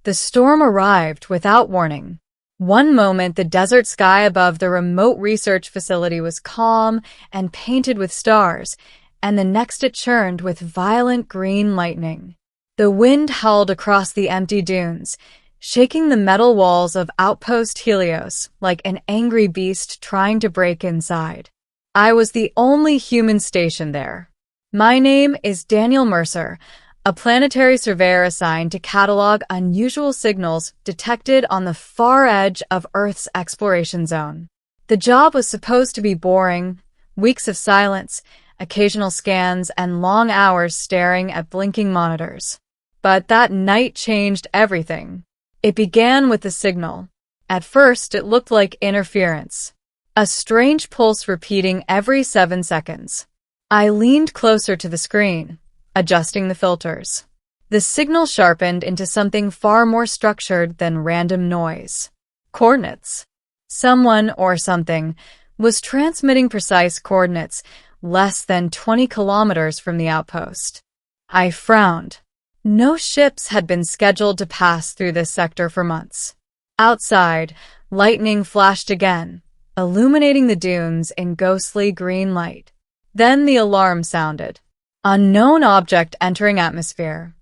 The storm arrived without warning. One moment, the desert sky above the remote research facility was calm and painted with stars, and the next it churned with violent green lightning. The wind howled across the empty dunes, shaking the metal walls of Outpost Helios like an angry beast trying to break inside. I was the only human stationed there. My name is Daniel Mercer, a planetary surveyor assigned to catalog unusual signals detected on the far edge of Earth's exploration zone. The job was supposed to be boring, weeks of silence, occasional scans, and long hours staring at blinking monitors. But that night changed everything. It began with a signal. At first, it looked like interference, a strange pulse repeating every 7 seconds. I leaned closer to the screen, adjusting the filters. The signal sharpened into something far more structured than random noise. Coordinates. Someone or something was transmitting precise coordinates less than 20 kilometers from the outpost. I frowned. No ships had been scheduled to pass through this sector for months. Outside, lightning flashed again, illuminating the dunes in ghostly green light. Then the alarm sounded. Unknown object entering atmosphere.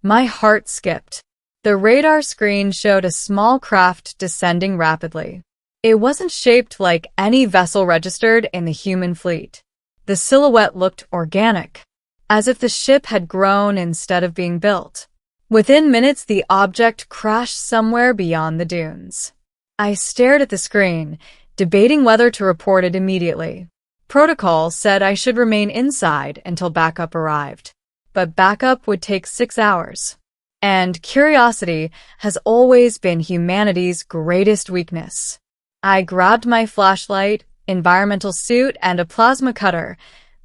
My heart skipped. The radar screen showed a small craft descending rapidly. It wasn't shaped like any vessel registered in the human fleet. The silhouette looked organic, as if the ship had grown instead of being built. Within minutes, the object crashed somewhere beyond the dunes. I stared at the screen, debating whether to report it immediately. Protocol said I should remain inside until backup arrived, but backup would take 6 hours. And curiosity has always been humanity's greatest weakness. I grabbed my flashlight, environmental suit, and a plasma cutter,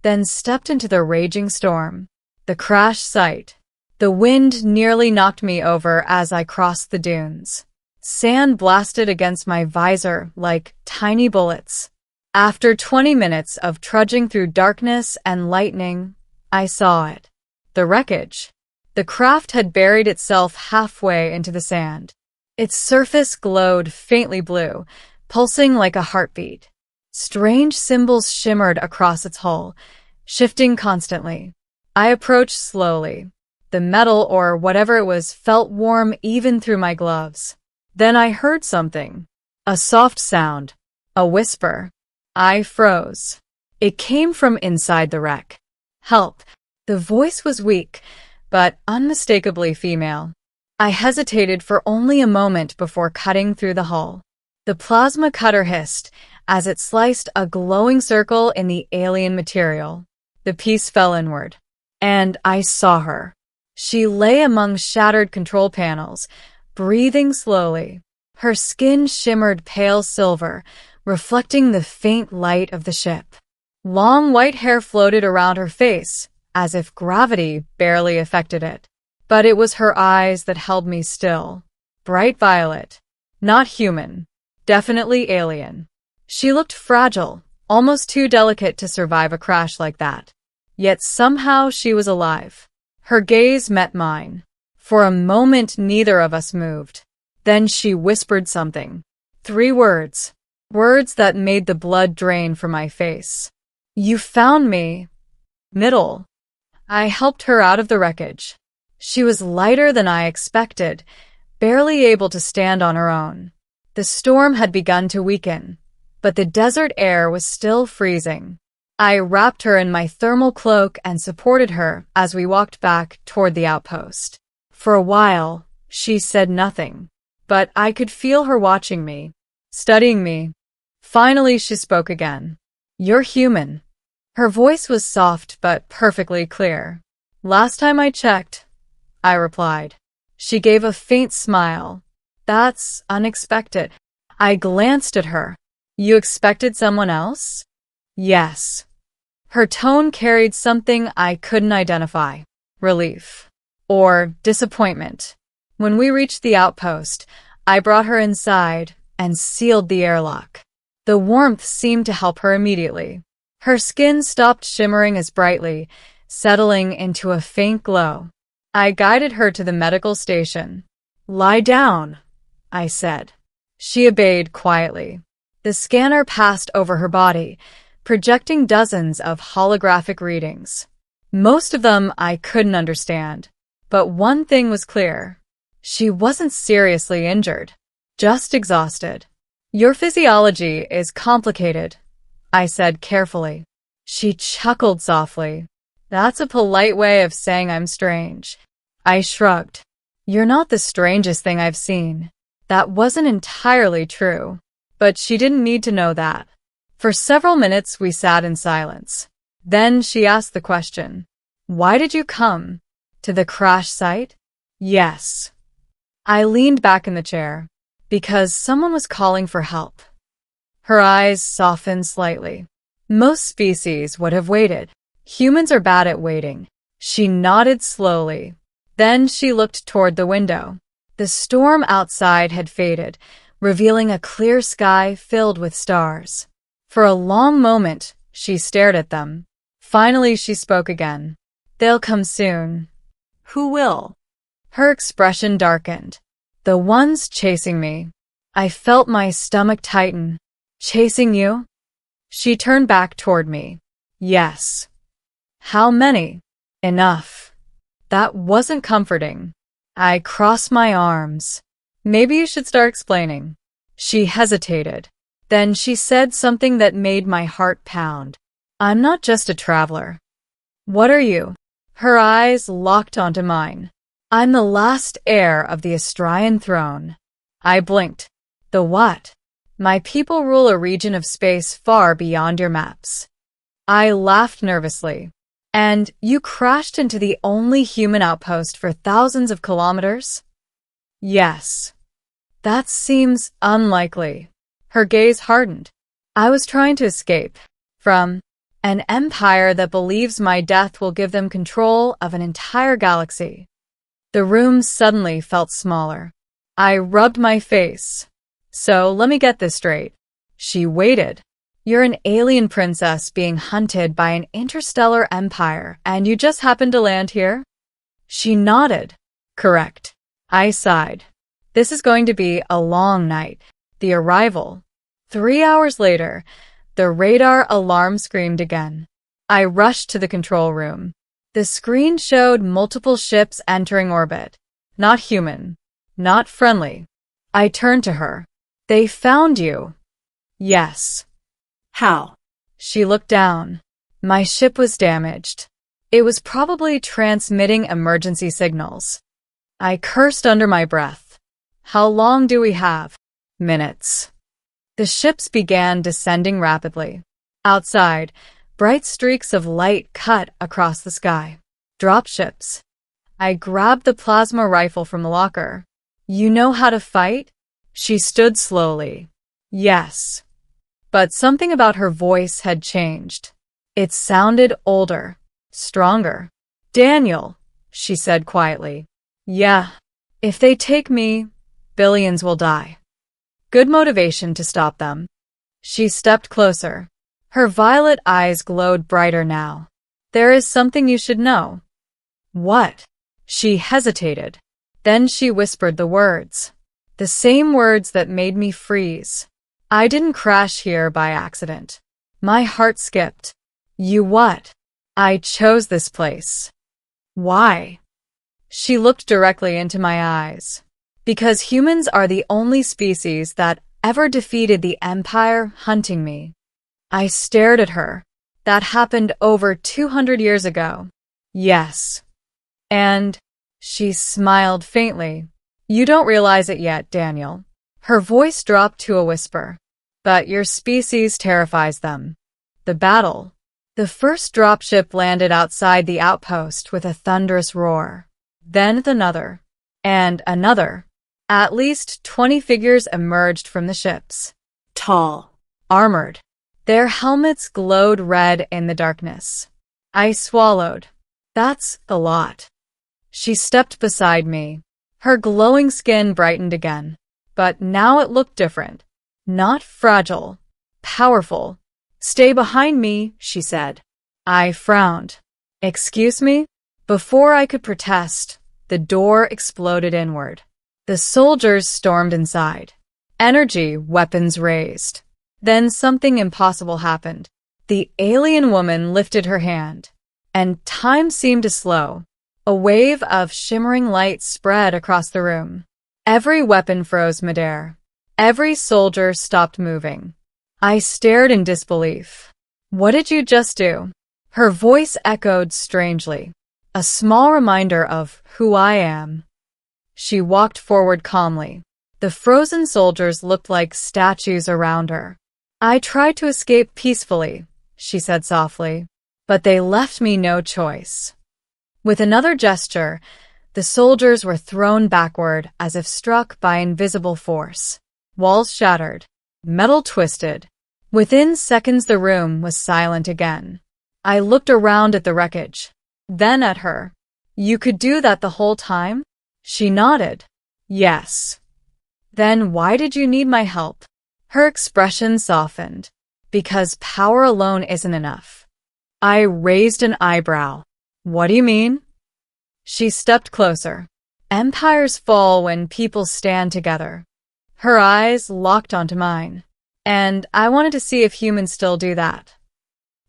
then stepped into the raging storm. The crash site. The wind nearly knocked me over as I crossed the dunes. Sand blasted against my visor like tiny bullets. After 20 minutes of trudging through darkness and lightning, I saw it. The wreckage. The craft had buried itself halfway into the sand. Its surface glowed faintly blue, pulsing like a heartbeat. Strange symbols shimmered across its hull, shifting constantly. I approached slowly. The metal, or whatever it was, felt warm even through my gloves. Then I heard something. A soft sound. A whisper. I froze. It came from inside the wreck. Help. The voice was weak, but unmistakably female. I hesitated for only a moment before cutting through the hull. The plasma cutter hissed as it sliced a glowing circle in the alien material. The piece fell inward, and I saw her. She lay among shattered control panels, breathing slowly. Her skin shimmered pale silver, reflecting the faint light of the ship. Long white hair floated around her face, as if gravity barely affected it. But it was her eyes that held me still. Bright violet. Not human. Definitely alien. She looked fragile, almost too delicate to survive a crash like that. Yet somehow she was alive. Her gaze met mine. For a moment, neither of us moved. Then she whispered something. 3 words. Words that made the blood drain from my face. You found me. Middle. I helped her out of the wreckage. She was lighter than I expected, barely able to stand on her own. The storm had begun to weaken, but the desert air was still freezing. I wrapped her in my thermal cloak and supported her as we walked back toward the outpost. For a while, she said nothing, but I could feel her watching me, studying me. Finally, she spoke again. You're human. Her voice was soft but perfectly clear. Last time I checked, I replied. She gave a faint smile. That's unexpected. I glanced at her. You expected someone else? Yes. Her tone carried something I couldn't identify. Relief. Or disappointment. When we reached the outpost, I brought her inside and sealed the airlock. The warmth seemed to help her immediately. Her skin stopped shimmering as brightly, settling into a faint glow. I guided her to the medical station. Lie down, I said. She obeyed quietly. The scanner passed over her body, projecting dozens of holographic readings. Most of them I couldn't understand, but one thing was clear. She wasn't seriously injured, just exhausted. Your physiology is complicated, I said carefully. She chuckled softly. That's a polite way of saying I'm strange. I shrugged. You're not the strangest thing I've seen. That wasn't entirely true, but she didn't need to know that. For several minutes we sat in silence. Then she asked the question, "Why did you come? To the crash site?" "Yes." I leaned back in the chair. Because someone was calling for help. Her eyes softened slightly. Most species would have waited. Humans are bad at waiting. She nodded slowly. Then she looked toward the window. The storm outside had faded, revealing a clear sky filled with stars. For a long moment, she stared at them. Finally, she spoke again. "They'll come soon." "Who will?" Her expression darkened. "The ones chasing me." I felt my stomach tighten. "Chasing you?" She turned back toward me. "Yes." "How many?" "Enough." That wasn't comforting. I crossed my arms. "Maybe you should start explaining." She hesitated. Then she said something that made my heart pound. "I'm not just a traveler." "What are you?" Her eyes locked onto mine. "I'm the last heir of the Austrian throne." I blinked. "The what?" "My people rule a region of space far beyond your maps." I laughed nervously. "And you crashed into the only human outpost for thousands of kilometers?" "Yes." "That seems unlikely." Her gaze hardened. "I was trying to escape from an empire that believes my death will give them control of an entire galaxy." The room suddenly felt smaller. I rubbed my face. "So let me get this straight." She waited. "You're an alien princess being hunted by an interstellar empire, and you just happened to land here?" She nodded. "Correct." I sighed. "This is going to be a long night." The arrival. 3 hours later, the radar alarm screamed again. I rushed to the control room. The screen showed multiple ships entering orbit. Not human. Not friendly. I turned to her. "They found you." "Yes." "How?" She looked down. "My ship was damaged. It was probably transmitting emergency signals." I cursed under my breath. "How long do we have?" "Minutes." The ships began descending rapidly. Outside, bright streaks of light cut across the sky. Dropships. I grabbed the plasma rifle from the locker. "You know how to fight?" She stood slowly. "Yes." But something about her voice had changed. It sounded older, stronger. "Daniel," she said quietly. "Yeah. If they take me, billions will die." Good motivation to stop them. She stepped closer. Her violet eyes glowed brighter now. "There is something you should know." "What?" She hesitated. Then she whispered the words. The same words that made me freeze. "I didn't crash here by accident." My heart skipped. "You what?" "I chose this place." "Why?" She looked directly into my eyes. "Because humans are the only species that ever defeated the Empire hunting me." I stared at her. "That happened over 200 years ago." "Yes." "And," she smiled faintly, "you don't realize it yet, Daniel." Her voice dropped to a whisper. "But your species terrifies them." The battle. The first dropship landed outside the outpost with a thunderous roar. Then another. And another. At least 20 figures emerged from the ships. Tall. Armored. Their helmets glowed red in the darkness. I swallowed. "That's a lot." She stepped beside me. Her glowing skin brightened again. But now it looked different. Not fragile. Powerful. "Stay behind me," she said. I frowned. "Excuse me?" Before I could protest, the door exploded inward. The soldiers stormed inside. Energy, weapons raised. Then something impossible happened. The alien woman lifted her hand, and time seemed to slow. A wave of shimmering light spread across the room. Every weapon froze midair. Every soldier stopped moving. I stared in disbelief. What did you just do? Her voice echoed strangely. A small reminder of who I am. She walked forward calmly. The frozen soldiers looked like statues around her. I tried to escape peacefully, she said softly, but they left me no choice. With another gesture, the soldiers were thrown backward as if struck by invisible force. Walls shattered, metal twisted. Within seconds the room was silent again. I looked around at the wreckage, then at her. You could do that the whole time? She nodded. Yes. Then why did you need my help? Her expression softened. Because power alone isn't enough. I raised an eyebrow. What do you mean? She stepped closer. Empires fall when people stand together. Her eyes locked onto mine. And I wanted to see if humans still do that.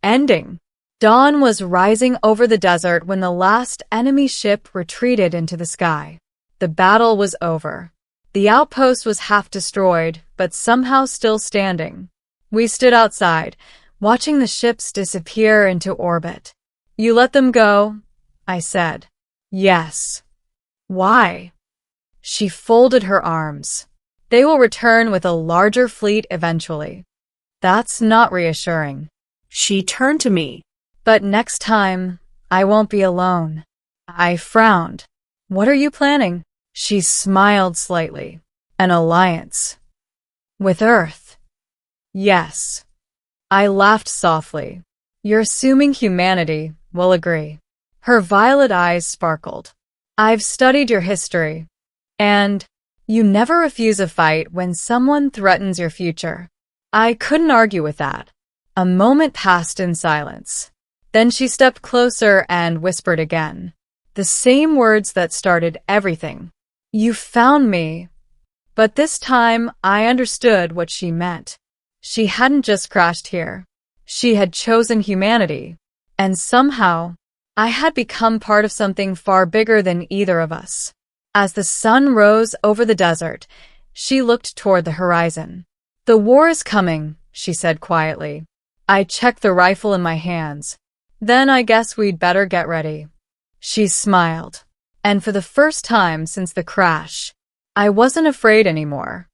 Ending. Dawn was rising over the desert when the last enemy ship retreated into the sky. The battle was over. The outpost was half destroyed, but somehow still standing. We stood outside, watching the ships disappear into orbit. You let them go? I said. Yes. Why? She folded her arms. They will return with a larger fleet eventually. That's not reassuring. She turned to me. But next time, I won't be alone. I frowned. What are you planning? She smiled slightly. An alliance. With Earth. Yes. I laughed softly. You're assuming humanity will agree. Her violet eyes sparkled. I've studied your history. And you never refuse a fight when someone threatens your future. I couldn't argue with that. A moment passed in silence. Then she stepped closer and whispered again. The same words that started everything. You found me. But this time, I understood what she meant. She hadn't just crashed here. She had chosen humanity. And somehow, I had become part of something far bigger than either of us. As the sun rose over the desert, she looked toward the horizon. The war is coming, she said quietly. I checked the rifle in my hands. Then I guess we'd better get ready. She smiled. And for the first time since the crash, I wasn't afraid anymore.